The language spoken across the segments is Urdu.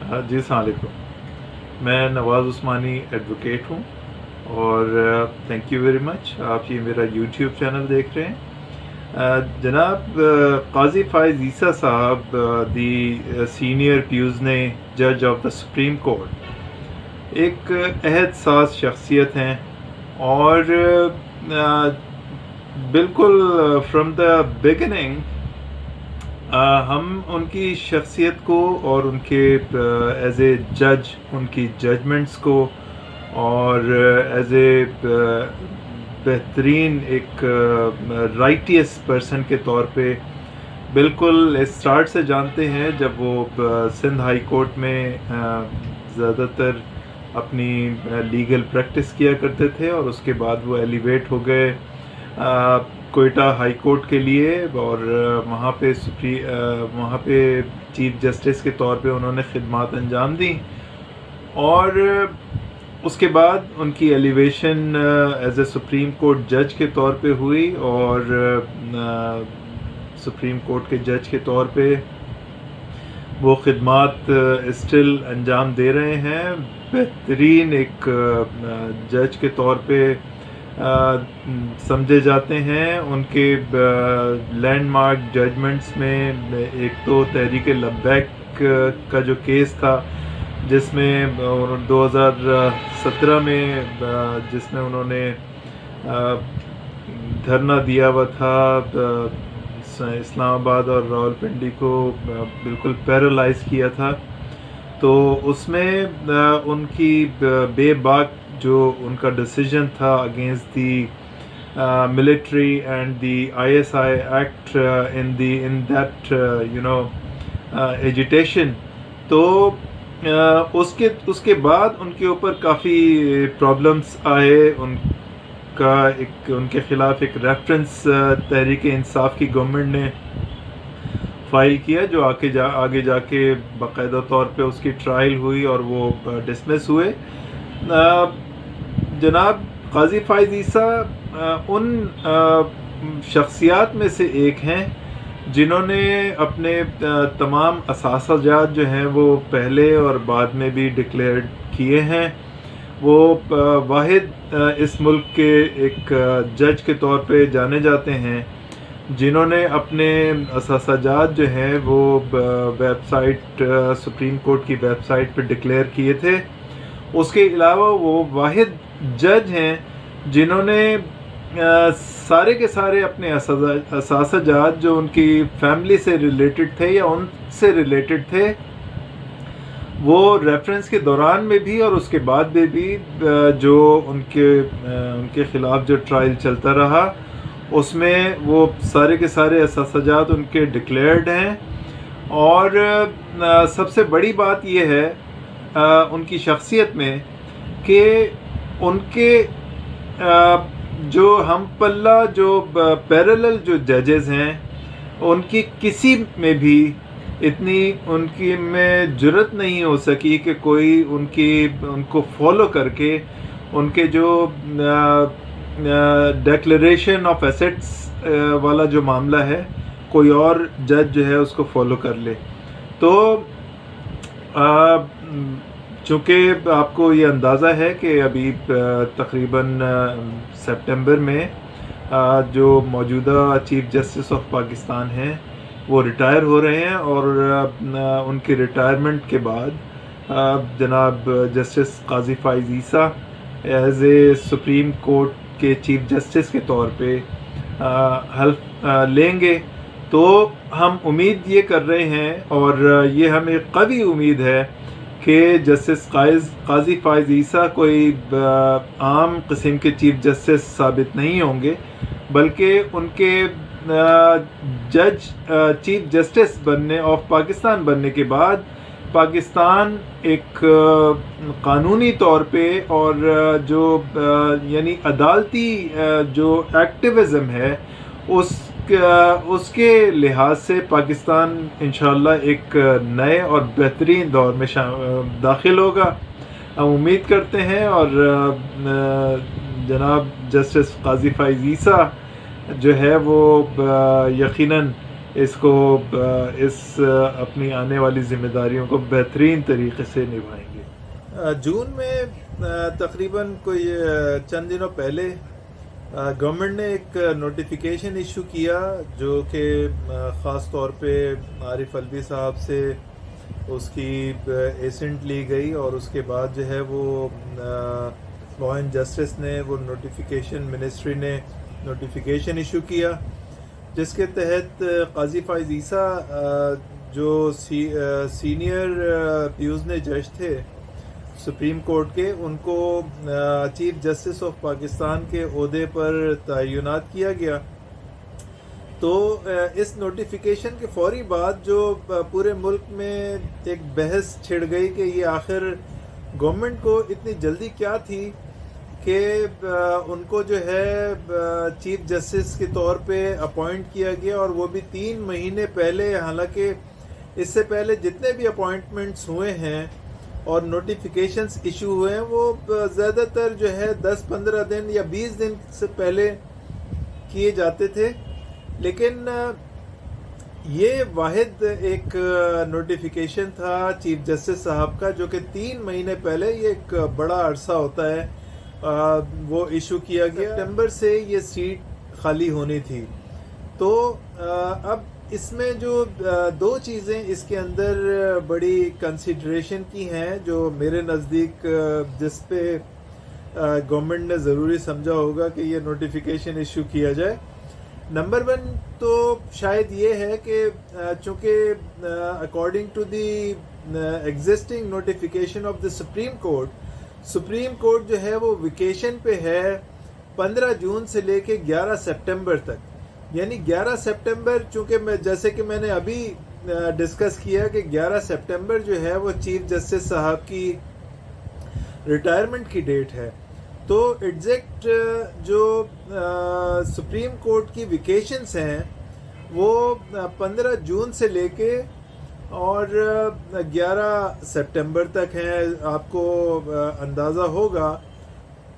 جی السلام علیکم. میں نواز عثمانی ایڈوکیٹ ہوں اور تھینک یو ویری مچ. آپ یہ میرا یوٹیوب چینل دیکھ رہے ہیں. جناب قاضی فائز عیسیٰ صاحب دی سینئر پیوزنے جج آف دا سپریم کورٹ ایک عہد ساز شخصیت ہیں اور بالکل فرام دا بگننگ ہم ان کی شخصیت کو اور ان کے ایز اے جج ان کی ججمنٹس کو اور ایز اے بہترین ایک رائٹیس پرسن کے طور پہ بالکل اسٹارٹ سے جانتے ہیں جب وہ سندھ ہائی کورٹ میں زیادہ تر اپنی لیگل پریکٹس کیا کرتے تھے اور اس کے بعد وہ ایلیویٹ ہو گئے کوئٹہ ہائی کورٹ کے لیے اور وہاں پہ چیف جسٹس کے طور پہ انہوں نے خدمات انجام دیں اور اس کے بعد ان کی elevation as a Supreme Court جج کے طور پہ ہوئی اور سپریم کورٹ کے جج کے طور پہ وہ خدمات اسٹل انجام دے رہے ہیں. بہترین ایک جج کے طور پہ سمجھے جاتے ہیں. ان کے لینڈ مارک ججمنٹس میں ایک تو تحریک لبیک کا جو کیس تھا جس میں 2017 میں جس میں انہوں نے دھرنا دیا ہوا تھا اسلام آباد اور راولپنڈی کو بالکل پیرالائز کیا تھا, تو اس میں ان کی بے باک جو ان کا ڈیسیجن تھا against the military and the ISI act in that agitation, تو اس کے بعد ان کے اوپر کافی پرابلمس آئے. ان کے خلاف ایک ریفرنس تحریک انصاف کی گورنمنٹ نے فائل کیا جو آگے جا کے باقاعدہ طور پہ اس کی ٹرائل ہوئی اور وہ ڈسمس ہوئے. جناب قاضی فائز عیسیٰ ان شخصیات میں سے ایک ہیں جنہوں نے اپنے تمام اثاثہ جات جو ہیں وہ پہلے اور بعد میں بھی ڈکلیئر کیے ہیں. وہ واحد اس ملک کے ایک جج کے طور پہ جانے جاتے ہیں جنہوں نے اپنے اثاثہ جات جو ہیں وہ ویب سائٹ سپریم کورٹ کی ویب سائٹ پہ ڈکلیئر کیے تھے. اس کے علاوہ وہ واحد جج ہیں جنہوں نے سارے کے سارے اپنے اثاثہ جات جو ان کی فیملی سے ریلیٹڈ تھے یا ان سے ریلیٹڈ تھے وہ ریفرنس کے دوران میں بھی اور اس کے بعد میں بھی جو ان کے خلاف جو ٹرائل چلتا رہا اس میں وہ سارے کے سارے اثاثہ جات ان کے ڈکلیئرڈ ہیں. اور سب سے بڑی بات یہ ہے ان کی شخصیت میں کہ ان کے جو ہم پلہ جو پیرالل جو ججز ہیں ان کی کسی میں بھی اتنی ان کی میں جرت نہیں ہو سکی کہ کوئی ان کو فالو کر کے ان کے جو ڈیکلریشن آف ایسٹس والا جو معاملہ ہے کوئی اور جج جو ہے اس کو فالو کر لے. تو چونکہ آپ کو یہ اندازہ ہے کہ ابھی تقریباً سپٹمبر میں جو موجودہ چیف جسٹس آف پاکستان ہیں وہ ریٹائر ہو رہے ہیں اور ان کے ریٹائرمنٹ کے بعد جناب justice Qazi Faez Isa as a Supreme court کے چیف جسٹس کے طور پہ حلف لیں گے. تو ہم امید یہ کر رہے ہیں اور یہ ہمیں قوی امید ہے کہ جسٹس قاضی فائز عیسیٰ کوئی عام قسم کے چیف جسٹس ثابت نہیں ہوں گے بلکہ ان کے چیف جسٹس بننے آف پاکستان بننے کے بعد پاکستان ایک قانونی طور پہ اور جو یعنی عدالتی جو ایکٹیویزم ہے اس کے لحاظ سے پاکستان انشاءاللہ ایک نئے اور بہترین دور میں داخل ہوگا. ہم امید کرتے ہیں اور جناب جسٹس قاضی فائز عیسیٰ جو ہے وہ یقیناً اس کو اس اپنی آنے والی ذمہ داریوں کو بہترین طریقے سے نبھائیں گے۔ جون میں تقریباً کوئی چند دنوں پہلے گورنمنٹ نے ایک نوٹیفیکیشن ایشو کیا جو کہ خاص طور پہ عارف الوی صاحب سے اس کی ایسنٹ لی گئی، اور اس کے بعد جو ہے وہ لا اینڈ جسٹس نے وہ نوٹیفیکیشن، منسٹری نے نوٹیفیکیشن ایشو کیا، جس کے تحت قاضی فائز عیسیٰ جو سینئر پیوزن جج تھے سپریم کورٹ کے، ان کو چیف جسٹس آف پاکستان کے عہدے پر تعینات کیا گیا۔ تو اس نوٹیفیکیشن کے فوری بعد جو پورے ملک میں ایک بحث چھڑ گئی کہ یہ آخر گورنمنٹ کو اتنی جلدی کیا تھی کہ ان کو جو ہے چیف جسٹس کے طور پہ اپوائنٹ کیا گیا، اور وہ بھی 3 مہینے پہلے، حالانکہ اس سے پہلے جتنے بھی اپوائنٹمنٹس ہوئے ہیں اور نوٹیفیکیشنز ایشو ہوئے ہیں وہ زیادہ تر جو ہے 10-15 دن یا 20 دن سے پہلے کیے جاتے تھے، لیکن یہ واحد ایک نوٹیفیکیشن تھا چیف جسٹس صاحب کا جو کہ 3 مہینے پہلے، یہ ایک بڑا عرصہ ہوتا ہے، وہ ایشو کیا گیا۔ سپٹمبر سے یہ سیٹ خالی ہونی تھی۔ تو اب اس میں جو 2 چیزیں اس کے اندر بڑی کنسیڈریشن کی ہیں جو میرے نزدیک جس پہ گورنمنٹ نے ضروری سمجھا ہوگا کہ یہ نوٹیفیکیشن ایشو کیا جائے۔ نمبر 1 تو شاید یہ ہے کہ چونکہ according to the existing notification of the Supreme Court جو ہے وہ ویکیشن پہ ہے 15 جون سے لے کے 11 سپٹمبر تک، یعنی 11 سپٹمبر، چونکہ جیسے کہ میں نے ابھی ڈسکس کیا کہ 11 سپٹمبر جو ہے وہ چیف جسٹس صاحب کی ریٹائرمنٹ کی ڈیٹ ہے، تو ایگزیکٹ جو سپریم کورٹ کی ویکیشنز ہیں وہ 15 جون سے لے کے اور 11 سپٹمبر تک ہیں۔ آپ کو اندازہ ہوگا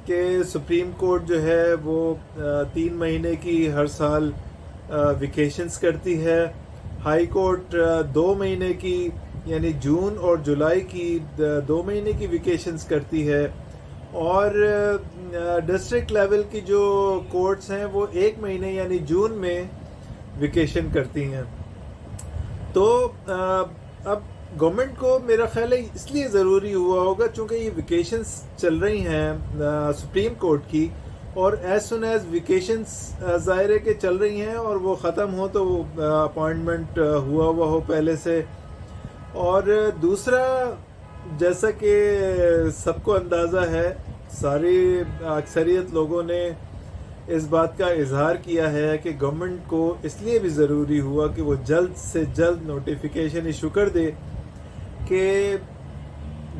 کہ سپریم کورٹ جو ہے وہ 3 مہینے کی ہر سال ویکیشنز کرتی ہے، ہائی کورٹ 2 مہینے کی یعنی جون اور جولائی کی 2 مہینے کی ویکیشنز کرتی ہے، اور ڈسٹرکٹ لیول کی جو کورٹس ہیں وہ 1 مہینے یعنی جون میں ویکیشن کرتی ہیں۔ تو اب گورنمنٹ کو میرا خیال ہے اس لیے ضروری ہوا ہوگا چونکہ یہ ویکیشنز چل رہی ہیں سپریم کورٹ کی، اور ایز سون ایز ویکیشنز ظاہر ہے کہ چل رہی ہیں اور وہ ختم ہو تو وہ اپوائنٹمنٹ ہوا ہو پہلے سے۔ اور دوسرا، جیسا کہ سب کو اندازہ ہے، ساری اکثریت لوگوں نے اس بات کا اظہار کیا ہے کہ گورنمنٹ کو اس لیے بھی ضروری ہوا کہ وہ جلد سے جلد نوٹیفیکیشن ایشو کر دے کہ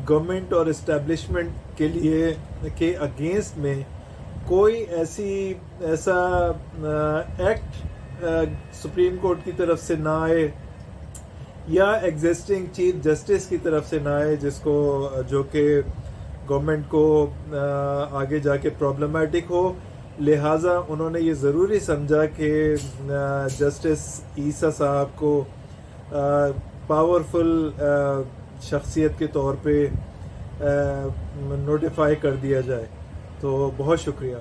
گورنمنٹ اور اسٹیبلشمنٹ کے لیے کے اگینسٹ میں کوئی ایسا ایکٹ سپریم کورٹ کی طرف سے نہ آئے یا ایگزسٹنگ چیف جسٹس کی طرف سے نہ آئے جو کہ گورنمنٹ کو آگے جا کے پرابلمٹک ہو۔ لہٰذا انہوں نے یہ ضروری سمجھا کہ جسٹس عیسیٰ صاحب کو پاورفل شخصیت کے طور پہ نوٹیفائی کر دیا جائے۔ تو بہت شکریہ۔